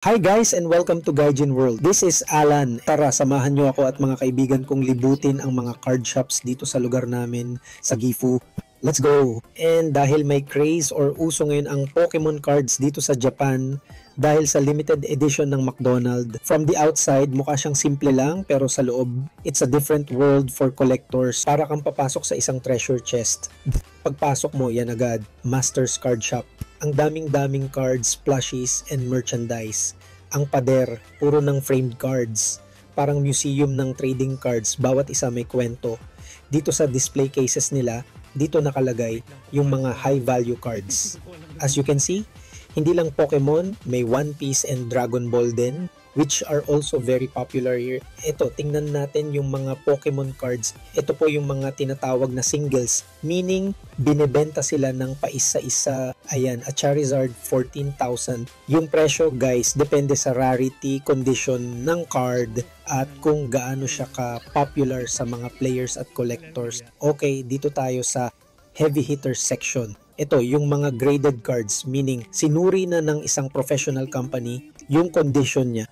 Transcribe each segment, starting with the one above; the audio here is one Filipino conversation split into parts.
Hi guys and welcome to Gaijin World. This is Alan. Tara, samahan nyo ako at mga kaibigan kong libutin ang mga card shops dito sa lugar namin sa Gifu. Let's go! And dahil may craze or uso ngayon ang Pokemon cards dito sa Japan, dahil sa limited edition ng McDonald's, from the outside mukha siyang simple lang pero sa loob, it's a different world for collectors. Para kang papasok sa isang treasure chest. Pagpasok mo, yan agad, Master's Card Shop. Ang daming-daming cards, plushies, and merchandise. Ang pader, puro ng framed cards. Parang museum ng trading cards, bawat isa may kwento. Dito sa display cases nila, dito nakalagay yung mga high-value cards. As you can see, hindi lang Pokemon, may One Piece and Dragon Ball din, which are also very popular here. Ito, tingnan natin yung mga Pokemon cards. Ito po yung mga tinatawag na singles, meaning binebenta sila ng paisa-isa. Ayan, a Charizard 14,000. Yung presyo guys, depende sa rarity, condition ng card, at kung gaano siya ka-popular sa mga players at collectors. Okay, dito tayo sa heavy hitters section. Ito, yung mga graded cards, meaning sinuri na ng isang professional company yung condition niya.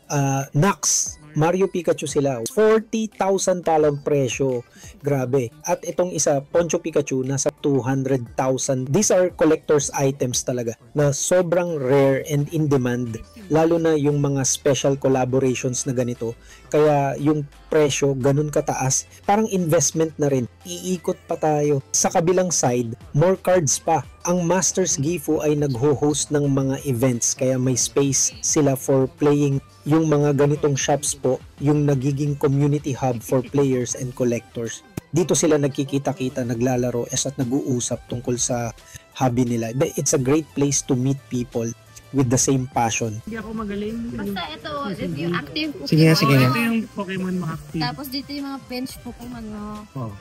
Nax, Mario Pikachu sila. 40,000 palang presyo. Grabe. At itong isa, Poncho Pikachu, nasa 200,000. These are collector's items talaga na sobrang rare and in demand. Lalo na yung mga special collaborations na ganito. Kaya yung presyo, ganun kataas. Parang investment na rin. Iikot pa tayo. Sa kabilang side, more cards pa. Ang Masters Gifu ay nagho-host ng mga events. Kaya may space sila for playing. Yung mga ganitong shops po, yung nagiging community hub for players and collectors. Dito sila nagkikita-kita, naglalaro, at nag-uusap tungkol sa hobby nila. It's a great place to meet people with the same passion. Hindi ako magaling. Basta ito, if you active Pokemon. Sige. Ito yung Pokemon ma-active. Tapos dito yung mga bench Pokemon, no? Oh.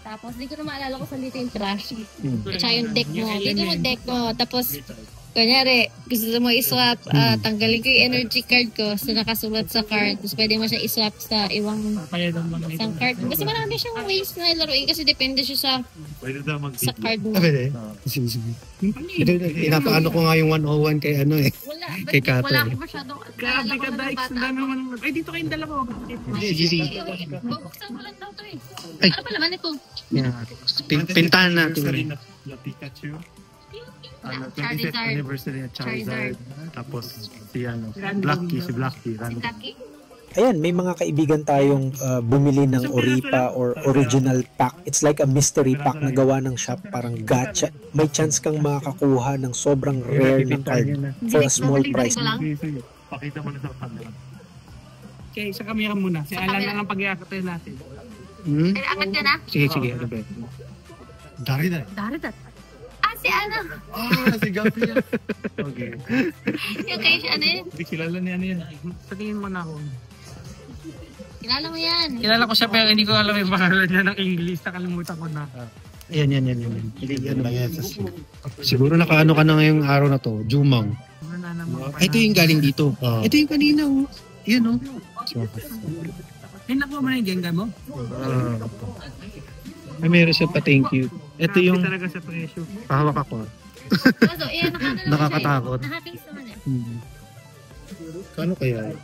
Tapos di ko na maalala ko saan dito yung trash. At saka yung deck mo. Dito yung deck mo. Tapos, kunyari, gusto mo i-swap, tanggalin ko yung energy card ko so nakasulat sa card. Tapos pwede mo siya i-swap sa isang card. Kasi marami siyang ways na laruin kasi depende siya sa card mo. Pwede. Sige. Inapaano ko nga yung 101 kay ano eh. Kay Kato. Wala ko masyadong. Grabe ka, Dykes. Ang dami naman. Ay, dito kayong dalawa. Sige. Bubuksan mo lang daw to eh. Ay. Ano pala man ito? Pintahan natin. Pikachu. Charizard. 25th anniversary ng Charizard. Tapos si Blacky. Si Taki. Ayan, may mga kaibigan tayong bumili ng Oripa or original pack. It's like a mystery pack na gawa ng shop, parang gacha. May chance kang makakakuha ng sobrang rare na card for a small price. Pakita mo na sa camera. Okay, sa camera muna. Si Alan na lang pag-iakatay natin. Akat ka na? Sige. Ano ba? Dari. Daritat. Si ano? Si Gabi yan. Okay. Yung kay ano yun? Hindi kilala niya yan. Sabihin mo na ako. Kilala mo yan. Kilala ko siya pero hindi ko alam yung pangalan niya ng English. Nakalimutan ko na. Yan. Siguro nakaano ka na ngayong araw na to. Jumang. Ito yung galing dito. Ito yung kanina. Yan o. Ay, nakuha mo na yung Gengar mo? Ay, meron siya pa thank you. Ito yung talaga sa presyo. pahawak ako. So, Nakakatakot. Nakataste naman eh. Kano kaya?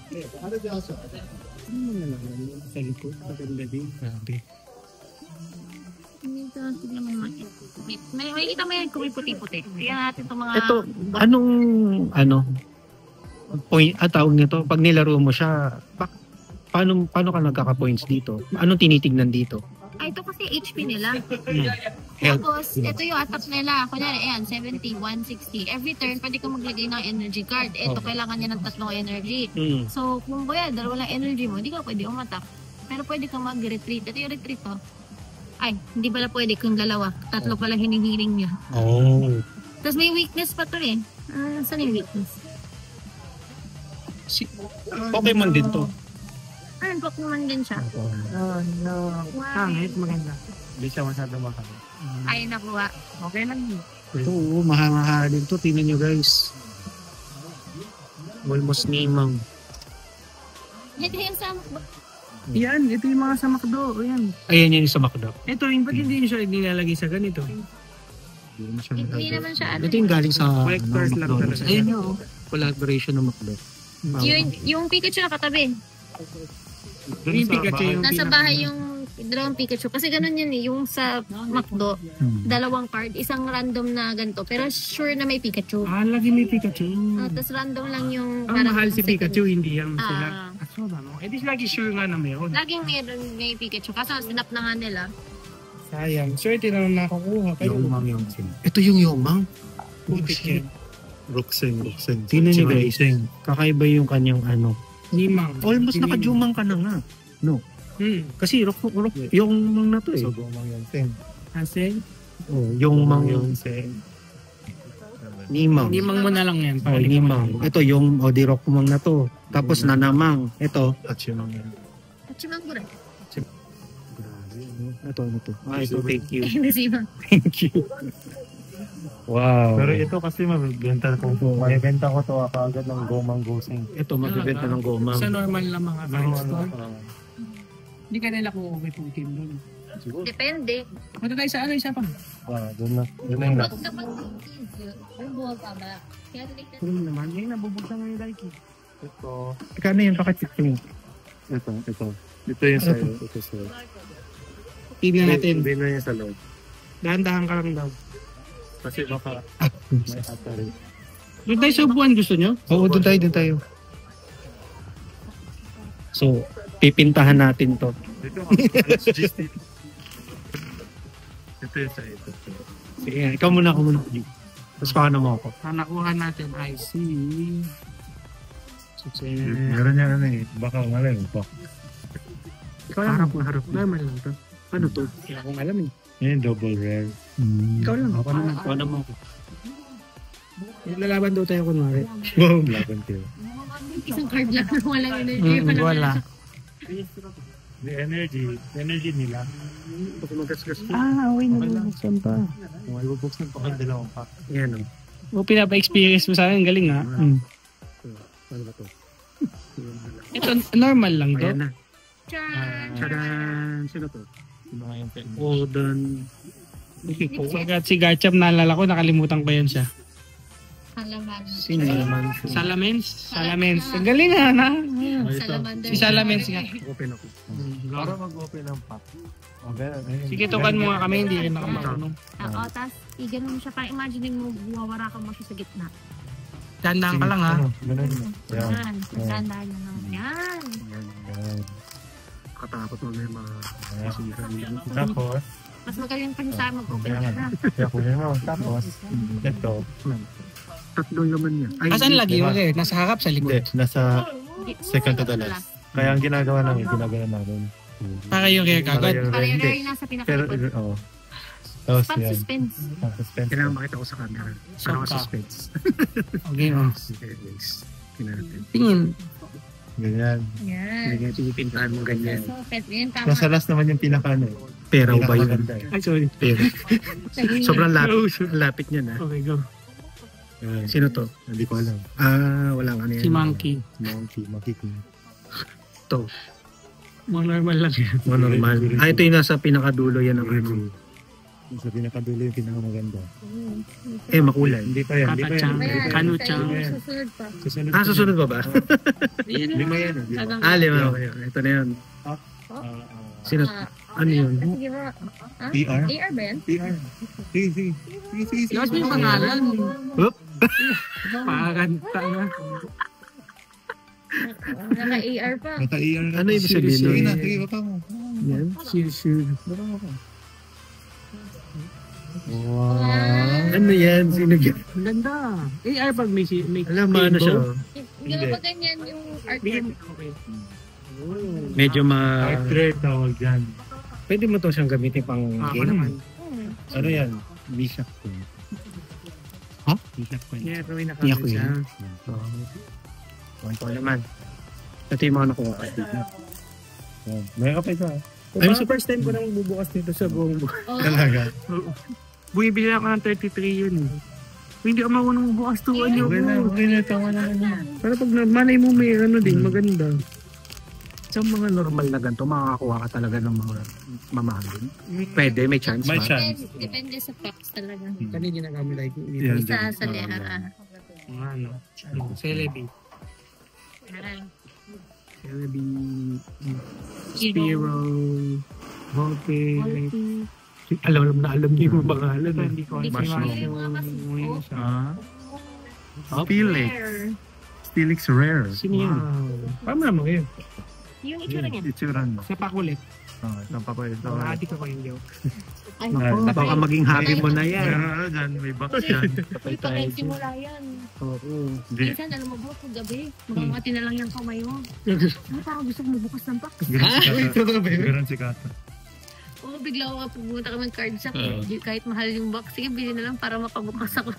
Sa likod, sa gabi. Grabe. Hindi ito, tignan mo naman. May kita mo yan kung may puti-puti. Tignan natin itong mga... Ito, anong point at tawag nito? Pag nilaro mo siya, paano ka nagkaka-points dito? Anong tinitignan dito? Ay, ito kasi HP nila. Health. Tapos, ito yung attack nila. Kunyari, ayan, 70, 160. Every turn, pwede kang maglagay ng energy card. Ito, kailangan niya ng 3 energy. So, kung kuya, 2 lang energy mo, hindi ka pwede umatak. Pero pwede kang mag-retreat. Ito yung retreat, oh. Ay, hindi pala pwede kung 2. 3 pala hinihiling niya. Oh. Tapos may weakness pa to eh. Saan yung weakness? Pokemon din to. Pokemon din siya. Oh, no. Pangit, maganda. Hindi siya masyadong makaka. Ay, nakuha. Okay lang yun. Ito, mahal din to. Tingnan nyo guys. Almost nimang. Ito yung sa... Yan, ito yung mga sa McDo. Yan. Ayan yung sa McDo. Ito, ba't hindi siya nilalagay sa ganito? Hindi naman siya ano. Ito yung galing sa Collectors lang McDonald's. talaga. Ayan yun. Collaboration ng McDo. Yung Pikachu nakatabi. Yung Pikachu yung Nasa bahay yung dalawang Pikachu. Kasi ganun yun eh. Yung sa McDo, dalawang card, isang random na ganito. Pero sure na may Pikachu. lagi may Pikachu. Tapos random lang yung... Ang mahal si second. Pikachu, hindi yan sila. Ah. No? Eh, di lagi sure nga na meron. Laging meron may Pikachu. Kaso sinap na nga nila. Sayang. Swerte na lang nakakuha. Yomang yung sing. Ito yung Yomang. Oh, shit. Roxen. Tingnan niyo Tsaka guys. Ising. Kakaiba yung kanyang ano. Nimang. Almost nakajumang ka na nga. No. Kasi rock yung mang na to eh. So, gomang yung sing. Kasi, Oh, yung mang Yung sing. Nimang. nimang mo na lang yan. Oh, Nimang. Ito yung di rock mang na to. Tapos nanamang. Ito. At yung yan. At Chimangura. Ito, ano to? Ito, thank you. Hindi si Mang. Thank you. Wow. Pero ito kasi mabibenta ko. Mabibenta ko to agad ng gomang gosing. Ito, magbibenta ng gomang. Sa normal na mga card store. Ano, Hindi ka nila kung may putin doon. Depende. Punta tayo sa ano, isa pa. doon na yung last. Kapag yung buwag pa ba? Kaya titignan. Pero naman, yung nabubuksan mo yung like eh. Ito. Kano yung pakachip niyo? Ito. Ito yung sa'yo. Ito sa'yo. Tignan natin. Hindi na yung sa loob. Dahan-dahan ka lang daw. Kasi baka may atari. Doon tayo sa upuan, gusto nyo? Oo, doon tayo. So, pipintahan natin to. Dito ito yung sa'yo. Sige, ikaw muna. Tapos paano mo ako? Nakuha natin, I see. Meron yan ano eh. Baka malay mo pa. Ikaw lang. Harap. Normal lang to. Ano to? Hindi akong alam eh. Yan double rare. Ikaw lang. Ako naman. Ako naman ako. Lalaban daw tayo kunwari. Wow. Laban kayo. Isang card lang. Walang energy. Wala. The energy nila. Pag magasgas ko. Okay. Nabubuksan pa. Kung may bubuksan pa kayo dalawang pack. Yan o. O, pinapa-experience mo sa akin. Galing ha. Ano ba to? Ito, normal lang to. Ayan na. Tcharan! Tadaan! Sino to? Mga yung pen. Golden. Pagkat si Garchap, naalala ko, nakalimutan ko yan siya. Salaman. Sino naman? Salamence. Ang galing ha, na. Salamander. Si Salamence nga. Open ako. Para mag-open ng pack. Okay. Sige, tukan mo nga kami, hindi rin ako marunong. Oo, tapos i-ganon mo siya. Parang imagine mo, buwawarakan mo siya sa gitna. Tandaan ka lang ha. Ganun. Yan. Yan. Tandaan na lang. Yan. Yan. Katakot mo na yung mga Tapos, Mas magaling pa siya sa mag-open kaya ka nga. na. Kaya kunin mo. Tapos, ito. tatlong laman niya. Ay, Asan lagi diba? yun eh? Nasa harap, sa Hindi. likod. Nasa second to the last. Kaya ang ginagawa namin, namin. Para yung kaya kagad. Para yung Hindi. rare nasa Pero, pinakalikod. oo. Tapos Pan yan. suspense. Suspense. kailangan makita ko sa camera. Para Shock ka. suspense. Okay, oh. Okay, guys. Tingnan natin. Tingin. Ganyan. Yan. Ganyan, pinipintahan mo ganyan. So, pet yun. Tama. Nasa last naman yung pinaka ano. Pera ba yun? Pinakamaganda eh. Ay, sorry. Pera. Sobrang lapit niya na. Okay, go. Yan. Sino to? Hindi ko alam. Walang ano yan. Si Monkey. Monkey King. To. Mga normal lang yan. Mga normal. Ito yung nasa pinakadulo yan ng ano. Sa pinakadulo yung pinakamaganda. Makulay. Hindi pa yan. Hindi pa yan. Kakachang. Ayan, Kanuchang. sa susunod pa. Susunod. Susunod ba ba? Lima yan. Lima. Okay. Ito na yun. Sino? Ano yun? Sige ba? PR? AR ba yan? PR. Sige. Tapos may pangalan. Oop. Pakanta nga. Naka-AR pa. Naka-ER na. Ano ibig sabihin Sige nun? na. Sige, baka mo. Yan. Sure. Wow. Ano yan? Sino yan? Ang ganda. AR pag may Alam mo ano siya? Hindi ko pa ganyan yung artwork. Okay. Medyo Art rare tawag dyan. Pwede mo to siyang gamitin pang Ako game. naman. Ano yan? Bishop ko. Ha? Bishop ko. Yeah, pero may Hindi ako nakakita siya. yan. Ito naman. Ito yung mga nakuha ko. May ka pa isa. Ay, sa first time ko nang bubukas nito sa buong buhay. Oh, Talaga. Bumibili ako ng 33 yun eh. Hindi ako marunong bubukas to. Ano Okay na. ko. Okay na. Tama na. Pero pag malay mo may ano din, maganda. Sa mga normal na ganito, makakakuha ka talaga ng mga mamahal din. Pwede, may chance May ba? chance. depende sa packs talaga. Kanina ginagamit like Yeah. Isa sa lehara. ano, celebi. Kirby, Spiro, Volpe. Alam niyo yung pangalan. Hindi ko Hindi ko Mushroom. alam yung mga kasi. Steelix. Steelix Rare. Sino yun? Paano naman yun? Yung itsura niya. Itsura mo. Sa pakulit. Isang papayos. Adik ako yung joke. Ay, Baka maging hobby mo na yan. Meron dyan, may box yan. Uy, pakiksimula yan. Oo. Hindi. Minsan, alam mo ba, pag gabi, magmamati na lang yung kamay mo. Ano, parang gusto ko mabukas ng box. Meron si Kata. Oo, bigla ako pumunta kami ng card shop. Kahit mahal yung box, sige, bili na lang para makabukas ako.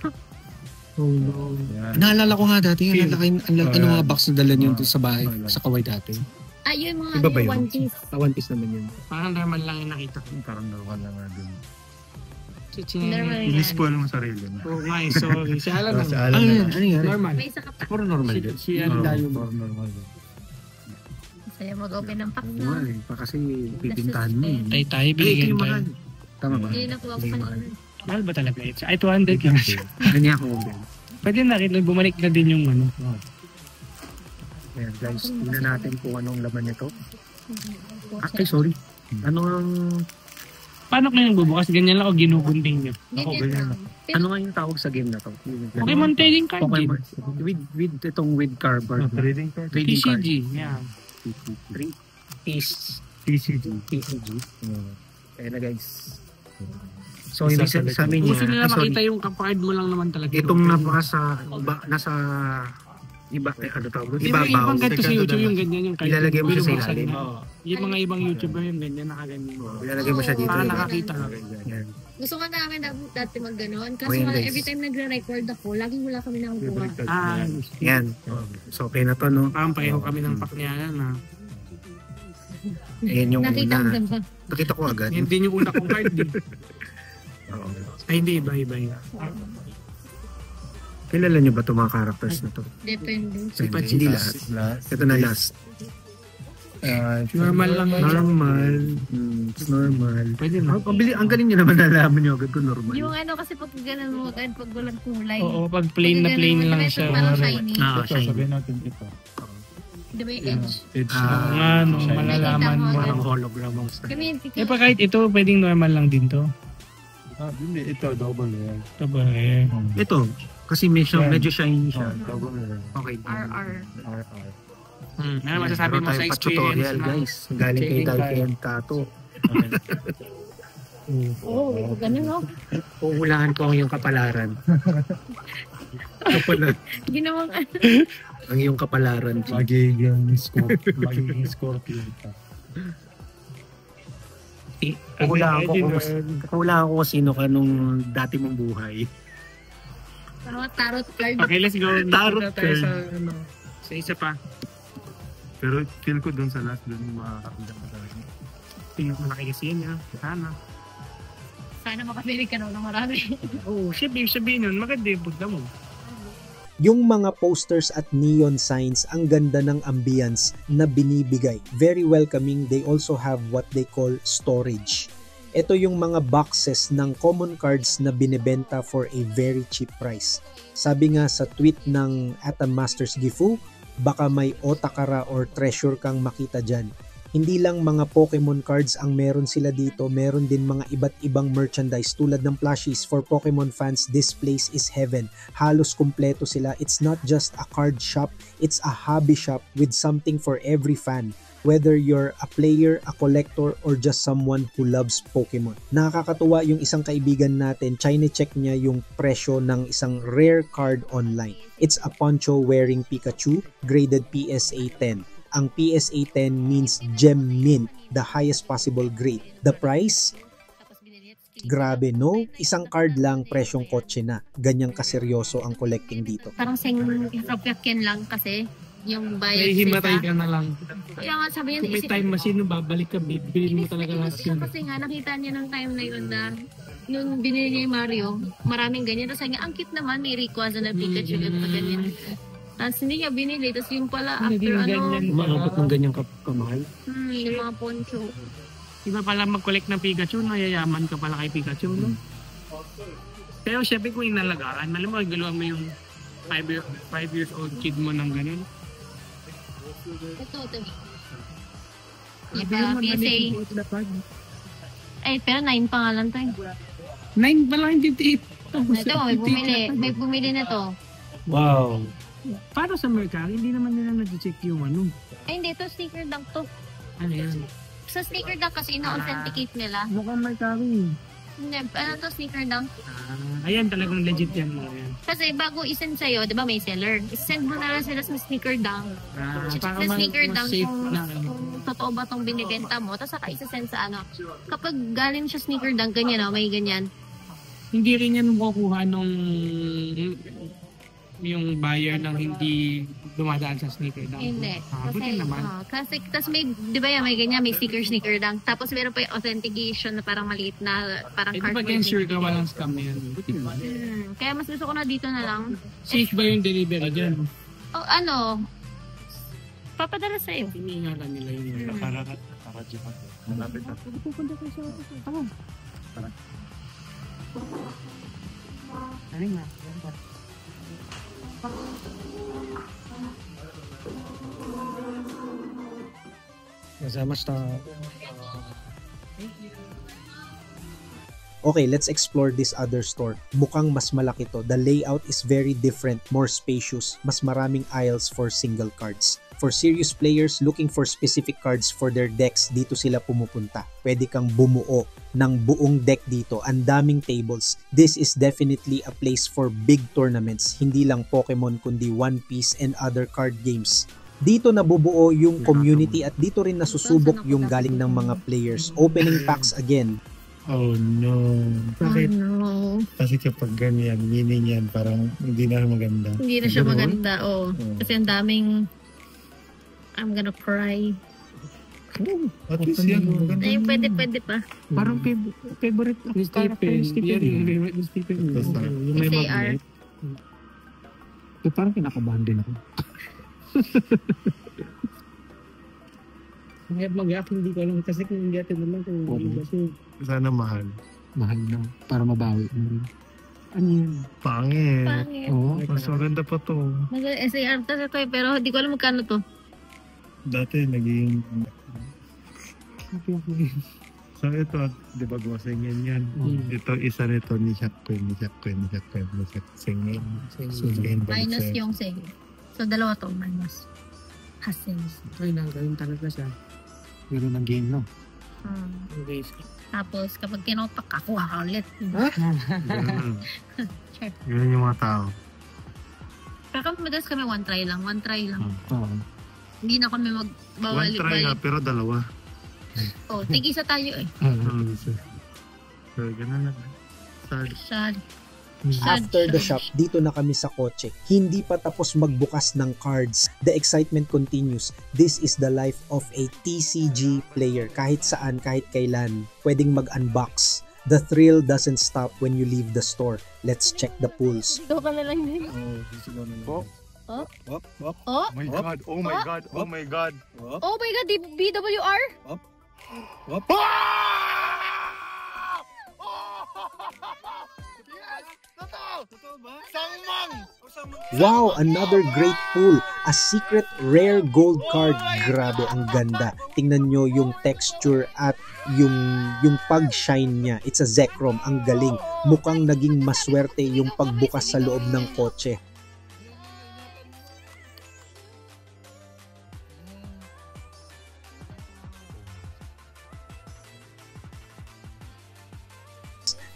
Oh no. Yan. Naalala ko nga dati, yung ang laki ng mga box na dala niyo doon sa bahay, sa Kaway dati. Ay, yung mga Iba ba yun? One Piece. One Piece naman yun. Parang normal lang yung nakita ko. Parang normal lang nga dun. Normal yan. Ini-spoil mo sarili mo. Oo nga eh, sorry. Si Alan Si naman. Alan Ano na yan? lang. Ano yan? Normal. May isa ka pa. Puro normal yun. Si ano dayo mo. Parang normal yun. Saya mag-open ng pack Oo nga na. eh. Pa kasi pipintahan mo eh. Tayo, Ay, bigyan ito yung tayo. mahal. Tama ba? Hindi nakuha ko kanina. Mahal ba talaga ito? Ay, 200 lang siya. Ganyan ako. Pwede na rin, bumalik na din yung ano. Ayan guys, tingnan natin kung anong laman nito. Ay, sorry. Ano ang... Paano kayo nagbubukas? Ganyan lang o ginugunding nyo? Ganyan lang. Ano nga yung tawag sa game na to? Pokemon trading card Pokemon. game. With itong with cardboard. Trading card. Trading card. TCG. Yeah. TCG. Kaya na guys. So, hindi sa amin Gusto nila sorry. makita yung card mo lang naman talaga. Itong nasa iba, ano tawag? Di ba Ibabaw. ibang ganito sa YouTube yung ganyan yung card? Ilalagay mo siya sa Binubuksan ilalim. mo. Yung mga ibang YouTuber yung ganyan nakaganyan. Ilalagay mo siya dito. Para Yan. nakakita ka. Yan. Gusto nga namin dati mag-ganon. Kaso Ngayon, nga, guys. every time nagre-record ako, laging wala kami nakukuha. Ah, Yan. So, okay na to, no? parang pareho kami ng pakyanan ha. Ayan yung Nakita mo una. ba? Nakita ko agad. Yan din yung una kong card eh. Oo. Ay hindi, iba. Kilala niyo ba itong mga characters na to? Depende. Hindi lahat. Ito na last. Normal lang. Normal. It's normal. Pwede na. Ang galing niyo naman nalaman niyo agad kung normal. Yung ano kasi pag ganun mo, pag walang kulay. Oo, pag plain na plain lang siya. Parang shiny. Ah, Ito, shiny. sabihin natin ito. Di ba yung edge? Edge Ah, Ano, Shiny. malalaman mo. Parang hologram ang style. Kami, Eh pa kahit ito, pwedeng normal lang din to. Hindi, ito, double rare. Ito ba eh. Ito, kasi medyo shiny siya. Double rare. Okay. RR. RR. Ano masasabi mo sa Tayong experience tutorial na? guys. Galing kay Dalken Tato. Oo, ganun no? Puhulaan ko ang iyong kapalaran. Ginawang ano. Ang iyong kapalaran. Magiging Scorpion ka. Puhulaan ko kung sino ka nung dati mong buhay. Tarot card. Okay, let's go. Tarot Punta tayo card. sa isa pa. Pero feel ko dun sa last, dun makakakita ka talaga. Tingnan ko nakikisiyan niya. Sana. Sana makabili ka ng marami. Oo, sabihin nun, maganda yung punta mo. Yung mga posters at neon signs, ang ganda ng ambience na binibigay. Very welcoming. They also have what they call storage. Ito yung mga boxes ng common cards na binibenta for a very cheap price. Sabi nga sa tweet ng Atom Masters Gifu, baka may otakara or treasure kang makita dyan. Hindi lang mga Pokemon cards ang meron sila dito, meron din mga iba't ibang merchandise tulad ng plushies. For Pokemon fans, this place is heaven. Halos kumpleto sila. It's not just a card shop, it's a hobby shop with something for every fan. Whether you're a player, a collector, or just someone who loves Pokemon. Nakakatuwa yung isang kaibigan natin, chine-check niya yung presyo ng isang rare card online. It's a poncho wearing Pikachu, graded PSA 10. Ang PSA 10 means gem mint, the highest possible grade. The price? Grabe no? Isang card lang, presyong kotse na. Ganyang kaseryoso ang collecting dito. Parang sapyakyan lang kasi yung bayad May himatay ka na lang. Kaya nga sabi niya, Kung may time machine, babalik ka, bibilin mo talaga lahat siya yun. kasi nga nakita niya ng time na yun na nung binili niya yung Mario, maraming ganyan. Tapos sabi niya, ang cute naman, may Rayquaza na Pikachu na ganyan. Tapos hindi niya binili. Tapos yung pala, Hindi after ganyan. Umaabot ng ganyang kamahal. yung mga poncho. Iba pala mag-collect ng Pikachu, nayayaman ka pala kay Pikachu, no? Pero syempre kung inalagaan, alam mo, galuhan mo yung 5 years old kid mo ng ganyan. Ito. Hindi Diba, naman PSA. dapat. Ay, pero 9 pa nga lang to eh. 9 pa lang, 58. Ito, may bumili na to. Wow. Para sa Mercari, hindi naman nila nag-check yung ano. Ay, hindi, to sticker dump to. Ano yan? Sa sticker dump kasi ina-authenticate nila. Mukhang Mercari. Hindi, ano to sticker dump? Ayan, talagang legit yan. Ayan. Kasi bago isend sa'yo, di ba may seller? Isend mo na lang sila sa sticker dump. Check sa sticker dump safe kung, na. kung totoo ba itong binibenta mo. Tapos saka isasend sa ano. Kapag galing siya sneaker dump, ganyan may ganyan. Hindi rin yan makukuha nung yung buyer ng hindi dumadaan sa sneaker dump. Hindi. Buti naman. Kasi, tapos may, di ba yan, may ganyan, may sneaker dump. Tapos meron pa yung authentication na parang maliit na, parang Eh, di ba cardboard. sure ka walang scam yan? Buti naman. Kaya mas gusto ko na dito na lang. Safe ba yung delivery dyan? O ano, papadala sa'yo. Iniingalan nila yun. Malapit na. Pupunta kayo sa tama. Ano nga? Basta Okay, let's explore this other store. Mukhang mas malaki to. The layout is very different, more spacious, mas maraming aisles for single cards. For serious players looking for specific cards for their decks, dito sila pumupunta. Pwede kang bumuo ng buong deck dito. Ang daming tables. This is definitely a place for big tournaments. Hindi lang Pokemon kundi One Piece and other card games. Dito nabubuo yung community at dito rin nasusubok yung galing ng mga players. Opening packs again. Oh no. Oh no. Kasi kapag ganyan, meaning yan, parang hindi na maganda. Hindi na siya Ganun? maganda, oo. Kasi ang daming I'm gonna cry. At least yan, maganda. Ay, pwede pa. Parang favorite Ni Stephen. Yan yung favorite ni Stephen. Tapos na. Yung may SAR. magnet. Parang kinakabahan din ako. Mag-react hindi ko alam kasi kung hindi natin naman kung kasi Sana mahal. Mahal na. Para mabawi. ano yun? Pangit. Pangit. Oo. Mas maganda pa to. SAR tas ito eh, pero hindi ko alam magkano to. Dati naging... So ito, di ba gosengin yan? Ito, isa nito ni Shakpen. Singin. Minus yung sige. So, dalawa to, minus. Hassins. Ay, gawin talaga siya. Pero ng game, no? Okay. Tapos, kapag kinopak, kakuha ka ulit. Yun yung mga tao. Pero kami madalas kami one try lang. Oo. Hindi na kami One try nga, magbabalik-balik. pero dalawa. Oh, tig-isa tayo eh. So, ganun lang. Sad. After the shop, dito na kami sa kotse. Hindi pa tapos magbukas ng cards. The excitement continues. This is the life of a TCG player. Kahit saan, kahit kailan, pwedeng mag-unbox. The thrill doesn't stop when you leave the store. Let's check the pools. Ito ka na lang din. Oh. Oh? Wop, wop. Oh? Oh my God, oh my God, oh my God. Oh my God, BWR? Wop. Wow, another great pool. A secret rare gold card. Grabe, ang ganda. Tingnan nyo yung texture at yung pag-shine niya. It's a Zekrom. Ang galing. Mukhang naging maswerte yung pagbukas sa loob ng kotse.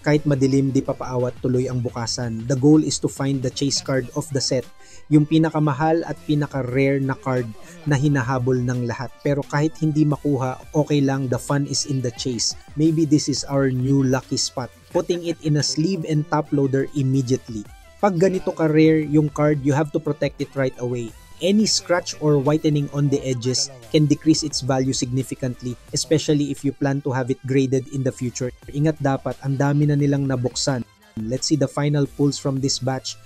Kahit madilim, di papaawat tuloy ang bukasan. The goal is to find the chase card of the set. Yung pinakamahal at pinaka-rare na card na hinahabol ng lahat. Pero kahit hindi makuha, okay lang, the fun is in the chase. Maybe this is our new lucky spot. Putting it in a sleeve and top loader immediately. Pag ganito ka-rare yung card, you have to protect it right away. Any scratch or whitening on the edges can decrease its value significantly, especially if you plan to have it graded in the future. Ingat dapat, ang dami na nilang nabuksan. Let's see the final pulls from this batch.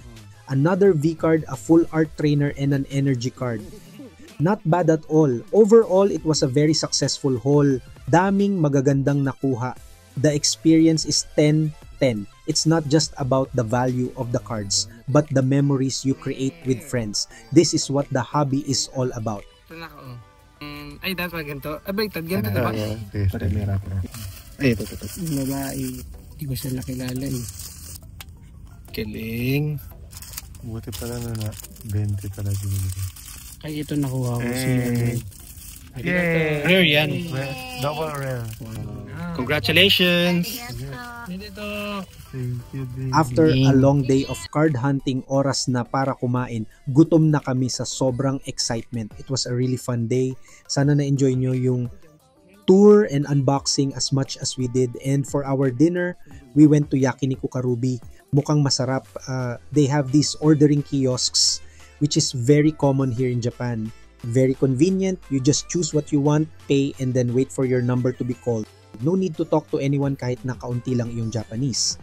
Another V card, a full art trainer, and an energy card. Not bad at all. Overall, it was a very successful haul. Daming magagandang nakuha. The experience is 10/10. It's not just about the value of the cards, but the memories you create with friends. This is what the hobby is all about. Ito na ako. Ay, dapat ganito. Baliktad, ganito diba? Primera pro. Ay, ito. Babae. Hindi ko siya nakilala eh. Galing. Buti pala na 20 pala binili. Ay, ito nakuha ko Yay! Rare yan. Double rare. Congratulations! Dito. Thank you, baby. After a long day of card hunting, oras na para kumain, gutom na kami sa sobrang excitement. It was a really fun day. Sana na-enjoy nyo yung tour and unboxing as much as we did. And for our dinner, we went to Yakiniku Karubi. Mukhang masarap. They have these ordering kiosks, which is very common here in Japan. Very convenient. You just choose what you want, pay, and then wait for your number to be called. No need to talk to anyone kahit na kaunti lang yung Japanese.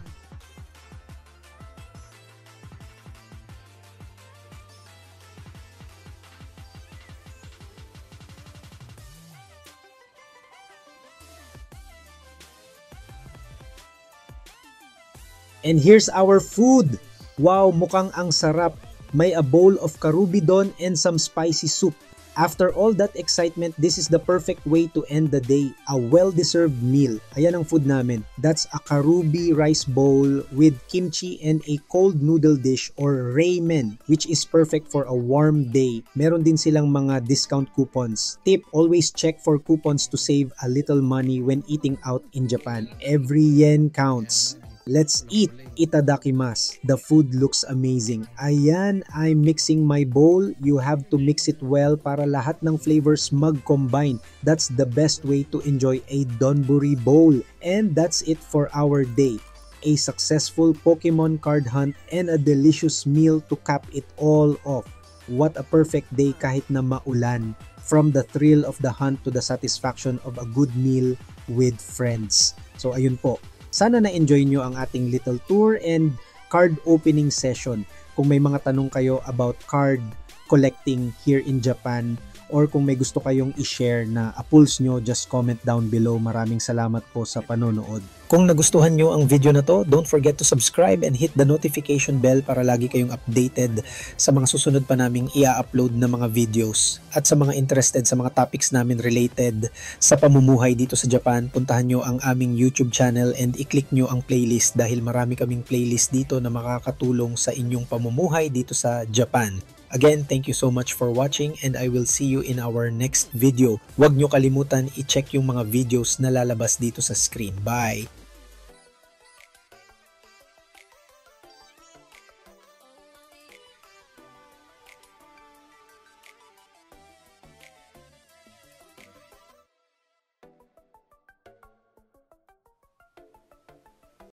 And here's our food. Wow, mukhang ang sarap. May a bowl of karubidon and some spicy soup. After all that excitement, this is the perfect way to end the day. A well-deserved meal. Ayan ang food namin. That's a karubi rice bowl with kimchi and a cold noodle dish or ramen, which is perfect for a warm day. Meron din silang mga discount coupons. Tip, always check for coupons to save a little money when eating out in Japan. Every yen counts. Let's eat. Itadakimasu. The food looks amazing. Ayan, I'm mixing my bowl. You have to mix it well para lahat ng flavors mag-combine. That's the best way to enjoy a donburi bowl. And that's it for our day. A successful Pokemon card hunt and a delicious meal to cap it all off. What a perfect day kahit na maulan. From the thrill of the hunt to the satisfaction of a good meal with friends. So ayun po. Sana na-enjoy nyo ang ating little tour and card opening session. Kung may mga tanong kayo about card collecting here in Japan or kung may gusto kayong i-share na a-pulse nyo, just comment down below. Maraming salamat po sa panonood. Kung nagustuhan nyo ang video na to, don't forget to subscribe and hit the notification bell para lagi kayong updated sa mga susunod pa naming i-upload na mga videos. At sa mga interested sa mga topics namin related sa pamumuhay dito sa Japan, puntahan nyo ang aming YouTube channel and i-click nyo ang playlist dahil marami kaming playlist dito na makakatulong sa inyong pamumuhay dito sa Japan. Again, thank you so much for watching and I will see you in our next video. Huwag nyo kalimutan i-check yung mga videos na lalabas dito sa screen. Bye!